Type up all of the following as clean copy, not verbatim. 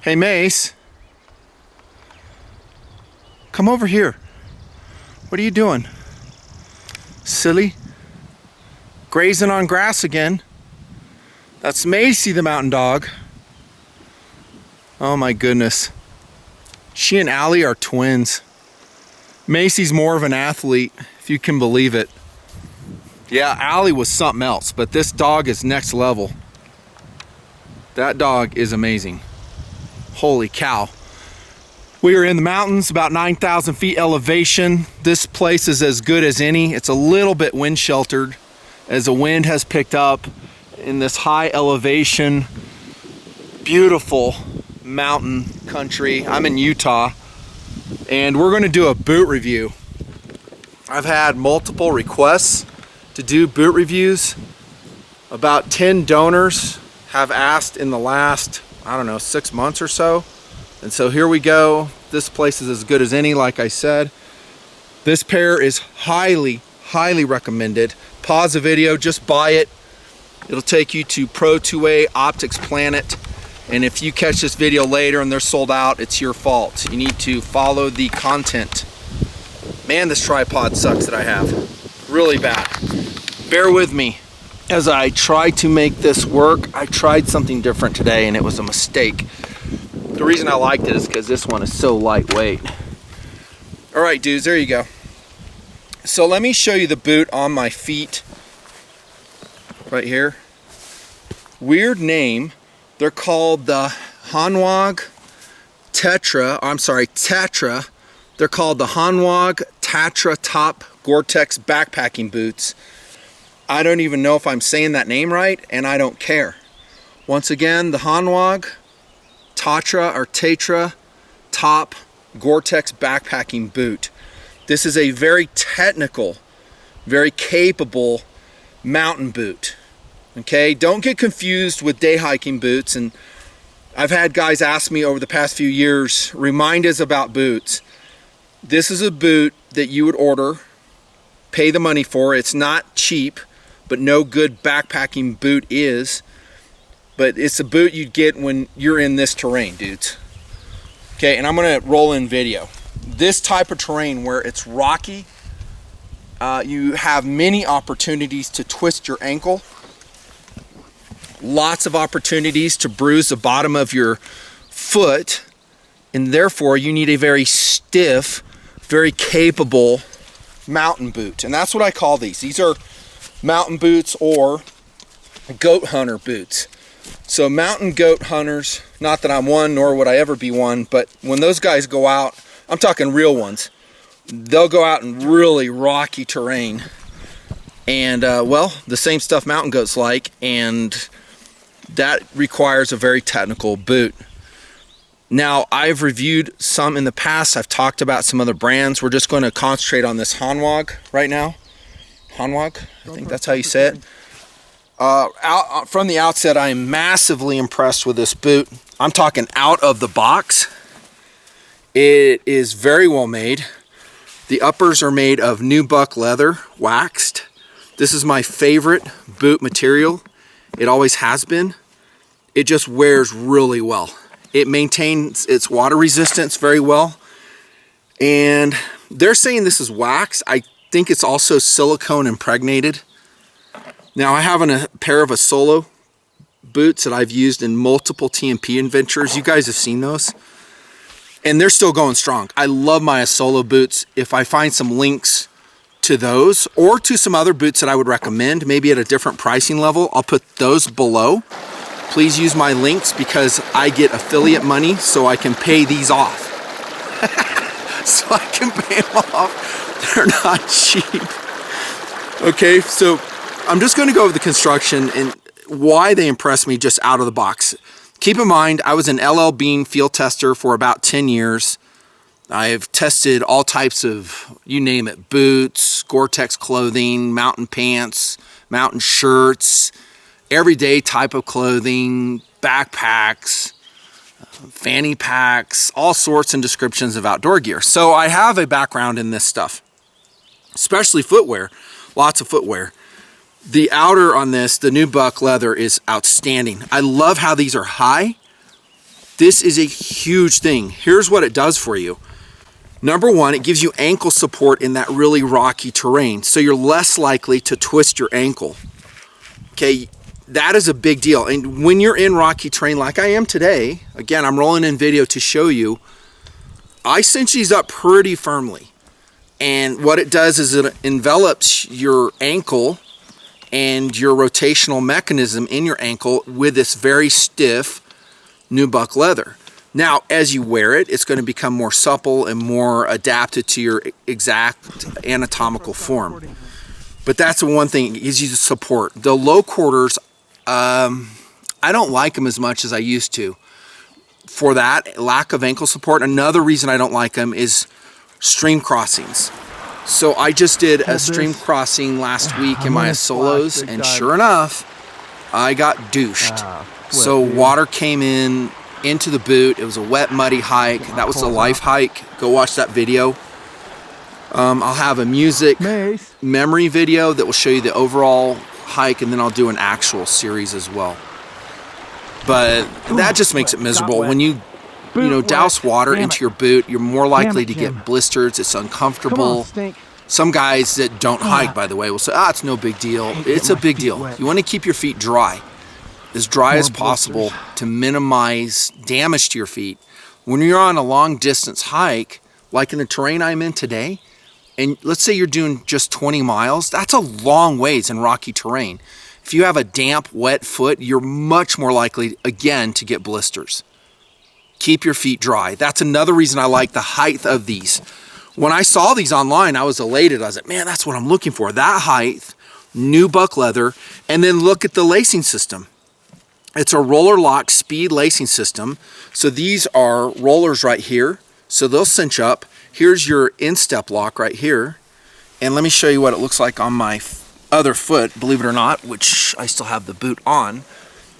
Hey, Mace. Come over here. What are you doing? Silly. Grazing on grass again. That's Macy the mountain dog. Oh my goodness. She and Allie are twins. Macy's more of an athlete, if you can believe it. Yeah, Allie was something else, but this dog is next level. That dog is amazing. Holy cow. We are in the mountains, about 9,000 feet elevation. This place is as good as any. It's a little bit wind sheltered as the wind has picked up in this high elevation, beautiful mountain country. I'm in Utah, and we're going to do a boot review. I've had multiple requests to do boot reviews. About 10 donors have asked in the last, 6 months or so. And so here we go. This place is as good as any, like I said. This pair is highly, highly recommended. Pause the video, just buy it. It'll take you to Pro 2A Optics Planet. And if you catch this video later and they're sold out, it's your fault. You need to follow the content. Man, this tripod sucks that I have. Really bad. Bear with me as I try to make this work. I tried something different today and it was a mistake. The reason I liked it is because this one is so lightweight. All right, dudes, there you go. So let me show you the boot on my feet. Right here. Weird name. They're called the Hanwag Tatra. They're called the Hanwag Tatra Top Gore-Tex backpacking boots. I don't even know if I'm saying that name right, and I don't care. Once again, the Hanwag Tatra Top Gore-Tex backpacking boot. This is a very technical, very capable mountain boot. Okay, don't get confused with day hiking boots. And I've had guys ask me over the past few years, remind us about boots. This is a boot that you would order, pay the money for. It's not cheap, but no good backpacking boot is. But it's a boot you'd get when you're in this terrain, dudes. Okay, and I'm gonna roll in video. This type of terrain where it's rocky, you have many opportunities to twist your ankle. Lots of opportunities to bruise the bottom of your foot, and therefore you need a very stiff, very capable mountain boot. And that's what I call these. These are mountain boots or goat hunter boots. So mountain goat hunters, not that I'm one, nor would I ever be one, but when those guys go out, I'm talking real ones, they'll go out in really rocky terrain. And well, the same stuff mountain goats like, and that requires a very technical boot. Now, I've reviewed some in the past. I've talked about some other brands. We're just going to concentrate on this Hanwag right now. Hanwag, I think that's how you say it. From the outset, I am massively impressed with this boot. I'm talking out of the box. It is very well made. The uppers are made of nubuck leather, waxed. This is my favorite boot material. It always has been. It just wears really well. It maintains its water resistance very well. And they're saying this is wax. I think it's also silicone impregnated. Now, I have a pair of solo boots that I've used in multiple TMP adventures. You guys have seen those. And they're still going strong. I love my solo boots. If I find some links to those or to some other boots that I would recommend, maybe at a different pricing level, I'll put those below. Please use my links because I get affiliate money so I can pay these off. So I can pay them off. They're not cheap. Okay, so I'm just going to go over the construction and why they impressed me just out of the box. Keep in mind, I was an LL Bean field tester for about 10 years. I've tested all types of, you name it, boots, Gore-Tex clothing, mountain pants, mountain shirts, everyday type of clothing, backpacks, fanny packs, all sorts and descriptions of outdoor gear. So I have a background in this stuff, especially footwear, lots of footwear. The outer on this, the nubuck leather, is outstanding. I love how these are high. This is a huge thing. Here's what it does for you. Number one, it gives you ankle support in that really rocky terrain, so you're less likely to twist your ankle. Okay, that is a big deal. And when you're in rocky terrain like I am today, again, I'm rolling in video to show you, I cinch these up pretty firmly. And what it does is it envelops your ankle and your rotational mechanism in your ankle with this very stiff nubuck leather. Now, as you wear it, it's going to become more supple and more adapted to your exact anatomical form. But that's the one thing, it gives you the support. The low quarters, I don't like them as much as I used to. For that lack of ankle support, another reason I don't like them is stream crossings. So I just did a stream crossing last week in my Insoles, and sure enough, I got douched. So water came into the boot. It was a wet, muddy hike. That was a life hike. Go watch that video. I'll have a music memory video that will show you the overall hike, and then I'll do an actual series as well. But that just makes it miserable. When you douse water into your boot, you're more likely to get blisters. It's uncomfortable. Some guys that don't hike, by the way, will say, it's no big deal. It's a big deal. You want to keep your feet dry as possible to minimize damage to your feet. When you're on a long distance hike, like in the terrain I'm in today, and let's say you're doing just 20 miles, that's a long ways in rocky terrain. If you have a damp, wet foot, you're much more likely, again, to get blisters. Keep your feet dry. That's another reason I like the height of these. When I saw these online, I was elated. I was like, man, that's what I'm looking for. That height, nubuck leather, and then look at the lacing system. It's a roller lock speed lacing system. So these are rollers right here. So they'll cinch up. Here's your instep lock right here. And let me show you what it looks like on my other foot, believe it or not, which I still have the boot on.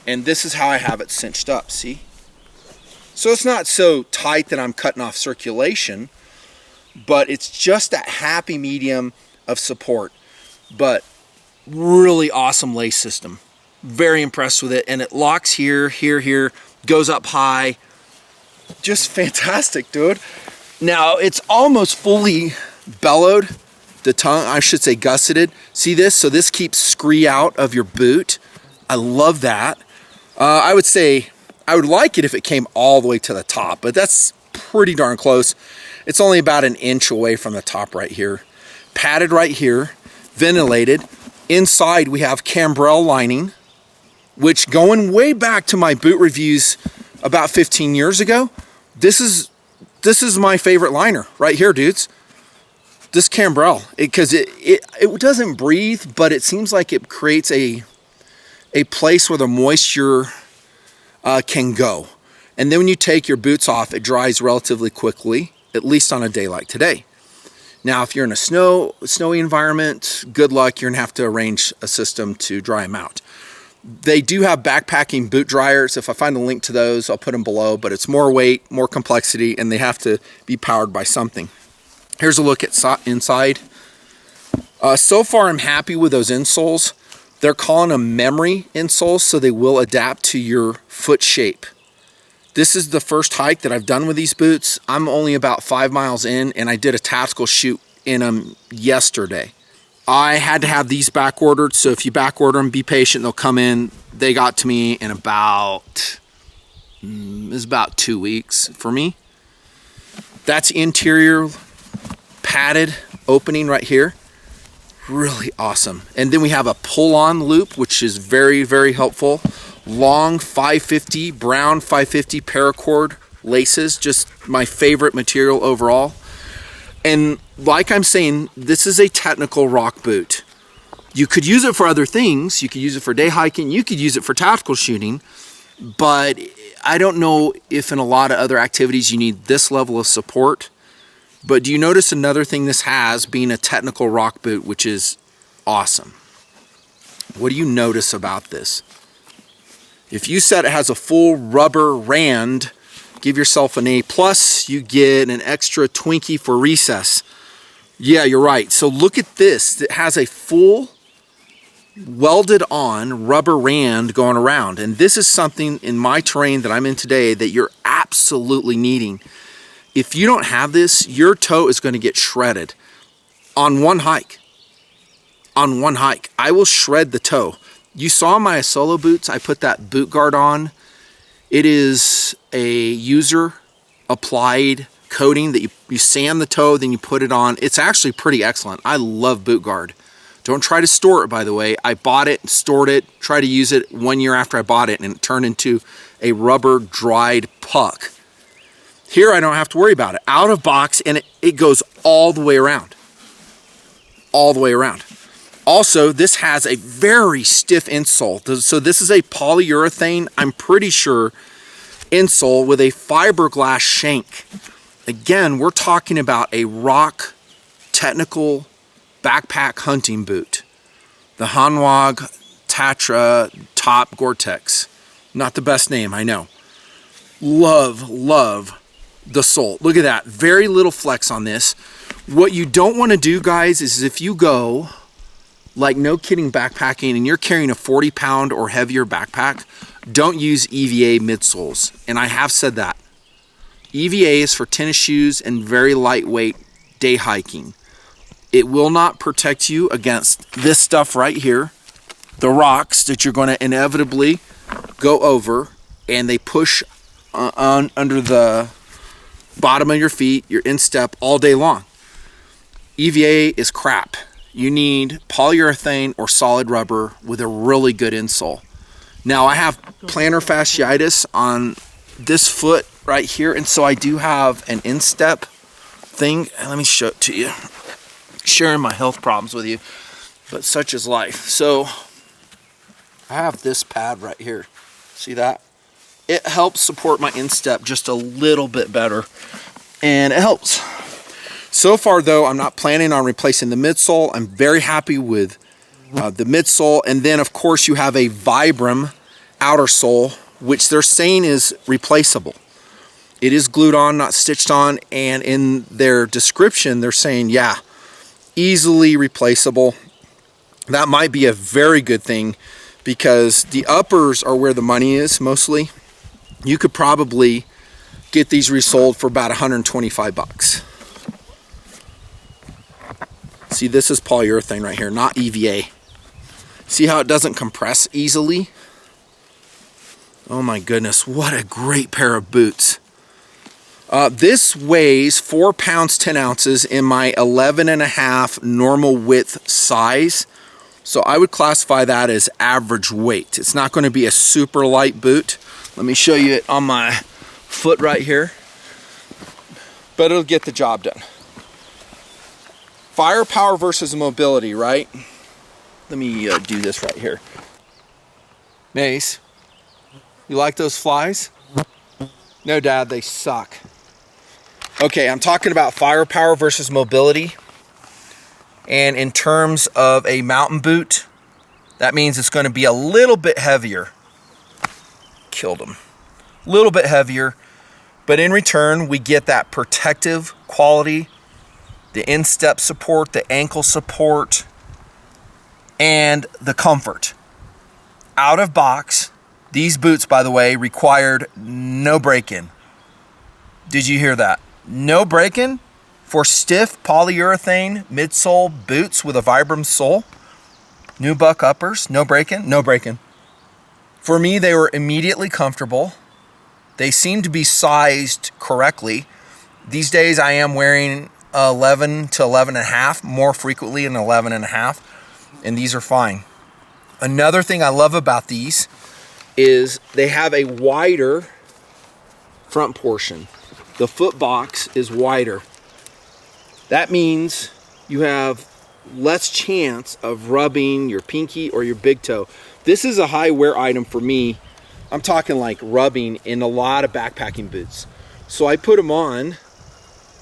And this is how I have it cinched up, see? So it's not so tight that I'm cutting off circulation, but it's just that happy medium of support. But really awesome lace system. Very impressed with it. And it locks here, here, goes up high. Just fantastic, dude. Now, it's almost fully bellowed. The tongue, I should say gusseted. See this? So this keeps scree out of your boot. I love that. I would say, I would like it if it came all the way to the top, but that's pretty darn close. It's only about an inch away from the top right here. Padded right here, ventilated. Inside we have cambrel lining, which going way back to my boot reviews about 15 years ago, this is my favorite liner right here, dudes. This cambrel, because it doesn't breathe, but it seems like it creates a place where the moisture can go. And then when you take your boots off, it dries relatively quickly, at least on a day like today. Now, if you're in a snowy environment, good luck. You're gonna have to arrange a system to dry them out. They do have backpacking boot dryers. If I find a link to those, I'll put them below, but it's more weight, more complexity, and they have to be powered by something. Here's a look at inside. So far, I'm happy with those insoles. They're calling them memory insoles, so they will adapt to your foot shape. This is the first hike that I've done with these boots. I'm only about 5 miles in, and I did a tactical shoot in them yesterday. I had to have these back ordered, so if you back order them, be patient, they'll come in. They got to me in about 2 weeks for me. That's interior padded opening right here. Really awesome. And then we have a pull-on loop, which is very, very helpful. Long 550, brown 550 paracord laces, just my favorite material overall. And like I'm saying, this is a technical rock boot. You could use it for other things. You could use it for day hiking. You could use it for tactical shooting. But I don't know if in a lot of other activities you need this level of support. But do you notice another thing this has, being a technical rock boot, which is awesome? What do you notice about this? If you said it has a full rubber rand, give yourself an A+, you get an extra Twinkie for recess. Yeah, you're right. So look at this. It has a full welded on rubber rand going around. And this is something in my terrain that I'm in today that you're absolutely needing. If you don't have this, your toe is going to get shredded on one hike. On one hike, I will shred the toe. You saw my solo boots, I put that boot guard on. It is a user applied coating that you sand the toe, then you put it on. It's actually pretty excellent. I love boot guard. Don't try to store it, by the way. I bought it, stored it, tried to use it 1 year after I bought it, and it turned into a rubber dried puck. Here I don't have to worry about it. Out of box, and it goes all the way around. All the way around. Also, this has a very stiff insole. So this is a polyurethane, I'm pretty sure, insole with a fiberglass shank. Again, we're talking about a rock technical backpack hunting boot. The Hanwag Tatra Top Gore-Tex. Not the best name, I know. Love, love the sole. Look at that. Very little flex on this. What you don't want to do, guys, is if you go, like no kidding, backpacking and you're carrying a 40-pound or heavier backpack, don't use EVA midsoles. And I have said that. EVA is for tennis shoes and very lightweight day hiking. It will not protect you against this stuff right here, the rocks that you're going to inevitably go over, and they push on under the bottom of your feet, your instep all day long. EVA is crap. You need polyurethane or solid rubber with a really good insole. Now I have plantar fasciitis on this foot right here, and so I do have an instep thing. Let me show it to you. Sharing my health problems with you, but such is life. So I have this pad right here. See that? It helps support my instep just a little bit better, and it helps. So far though, I'm not planning on replacing the midsole. I'm very happy with the midsole. And then of course you have a Vibram outer sole, which they're saying is replaceable. It is glued on, not stitched on, and in their description they're saying, yeah, easily replaceable. That might be a very good thing, because the uppers are where the money is mostly. You could probably get these resold for about 125 bucks. See, this is polyurethane right here, not EVA. See how it doesn't compress easily? Oh my goodness, what a great pair of boots. This weighs 4 pounds 10 ounces in my 11.5 normal width size. So I would classify that as average weight. It's not going to be a super light boot. Let me show you it on my foot right here. But it'll get the job done. Firepower versus mobility, right? Let me do this right here. Mace, you like those flies? No, Dad, they suck. Okay, I'm talking about firepower versus mobility. And in terms of a mountain boot, that means it's going to be a little bit heavier. Killed him. A little bit heavier, but in return, we get that protective quality, the instep support, the ankle support, and the comfort. Out of box, these boots, by the way, required no break-in. Did you hear that? No break-in for stiff polyurethane midsole boots with a Vibram sole. Nubuck uppers, no break-in, no break-in. For me, they were immediately comfortable. They seem to be sized correctly. These days, I am wearing 11 to 11.5, more frequently an 11.5, and these are fine. Another thing I love about these is they have a wider front portion. The foot box is wider. That means you have less chance of rubbing your pinky or your big toe. This is a high wear item for me. I'm talking like rubbing in a lot of backpacking boots. So I put them on,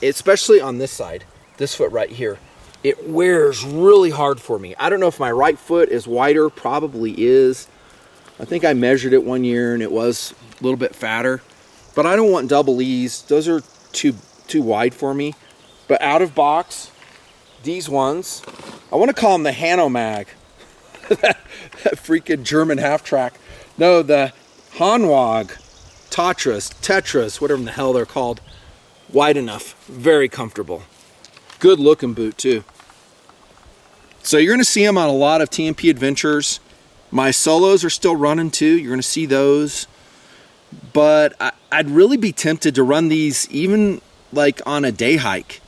especially on this side, this foot right here. It wears really hard for me. I don't know if my right foot is wider, probably is. I think I measured it 1 year and it was a little bit fatter. But I don't want double E's. Those are too wide for me. But out of box, these ones, I want to call them the Hanwag. that freaking German half track. No, the Hanwag tatras, tetras, whatever the hell they're called. Wide enough, very comfortable. Good looking boot too. So you're gonna see them on a lot of TMP adventures. My solos are still running too. You're gonna see those. But I'd really be tempted to run these even like on a day hike.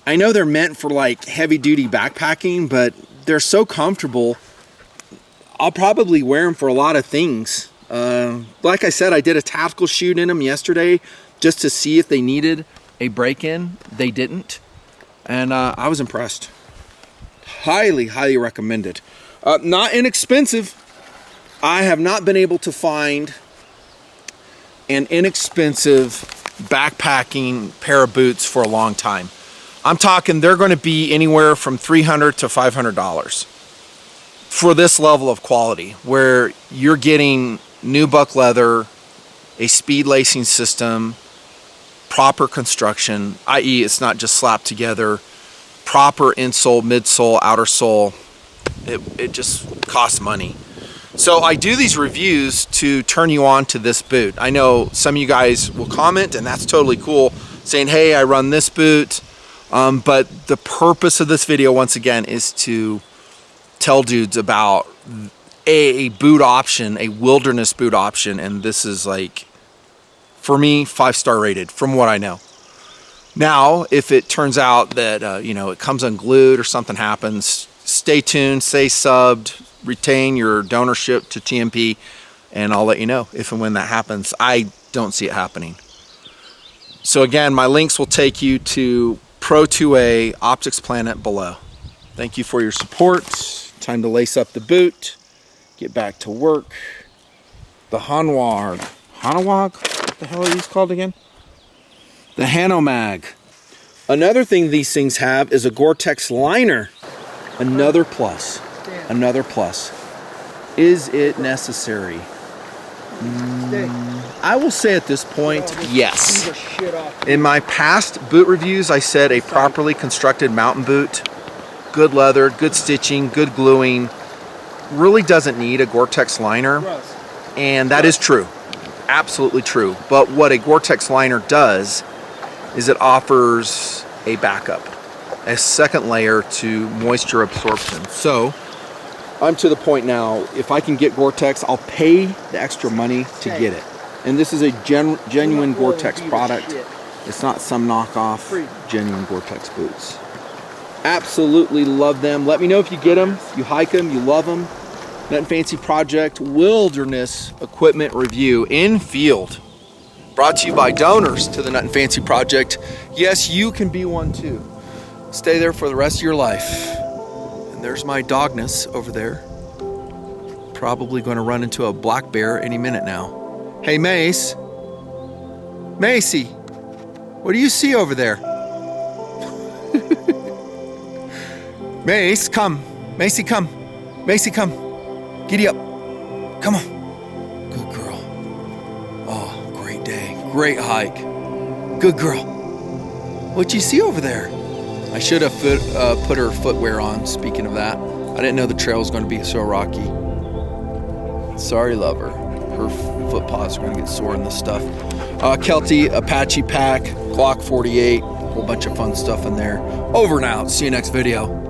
I know they're meant for like heavy duty backpacking, but they're so comfortable. I'll probably wear them for a lot of things. Like I said, I did a tactical shoot in them yesterday just to see if they needed a break-in. They didn't. And I was impressed. Highly, highly recommended. Not inexpensive. I have not been able to find an inexpensive backpacking pair of boots for a long time. I'm talking they're going to be anywhere from $300 to $500 for this level of quality, where you're getting nubuck leather, a speed lacing system, proper construction, i.e. it's not just slapped together, proper insole, midsole, outer sole. It just costs money. So I do these reviews to turn you on to this boot. I know some of you guys will comment, and that's totally cool, saying, hey, I run this boot. But the purpose of this video, once again, is to tell dudes about a boot option, a wilderness boot option. And this is like, for me, 5-star rated from what I know. Now, if it turns out that, you know, it comes unglued or something happens, stay tuned, stay subbed, retain your donorship to TMP, and I'll let you know if and when that happens. I don't see it happening. So again, my links will take you to Pro 2A Optics Planet below. Thank you for your support. Time to lace up the boot, get back to work. The Hanwag. What the hell are these called again? The Hanwag. Another thing these things have is a Gore-Tex liner. Another plus. Another plus. Is it necessary? I will say at this point, yes. In my past boot reviews, I said a properly constructed mountain boot, good leather, good stitching, good gluing, really doesn't need a Gore-Tex liner. And that is true. Absolutely true. But what a Gore-Tex liner does is it offers a backup, a second layer to moisture absorption. So I'm to the point now, if I can get Gore-Tex, I'll pay the extra money to get it. And this is a genuine Gore-Tex product. It's not some knockoff, genuine Gore-Tex boots. Absolutely love them. Let me know if you get them, you hike them, you love them. Nothing Fancy Project Wilderness Equipment Review in field. Brought to you by donors to the Nothing Fancy Project. Yes, you can be one too. Stay there for the rest of your life. And there's my dogness over there. Probably going to run into a black bear any minute now. Hey, Mace. Macy, what do you see over there? Mace, come. Macy, come. Macy, come. Giddy up. Come on. Good girl. Oh, great day. Great hike. Good girl. What you see over there? I should have put her footwear on, speaking of that. I didn't know the trail was going to be so rocky. Sorry, lover. Her foot paws are going to get sore in this stuff. Kelty, Apache pack, Glock 48, a whole bunch of fun stuff in there. Over and out. See you next video.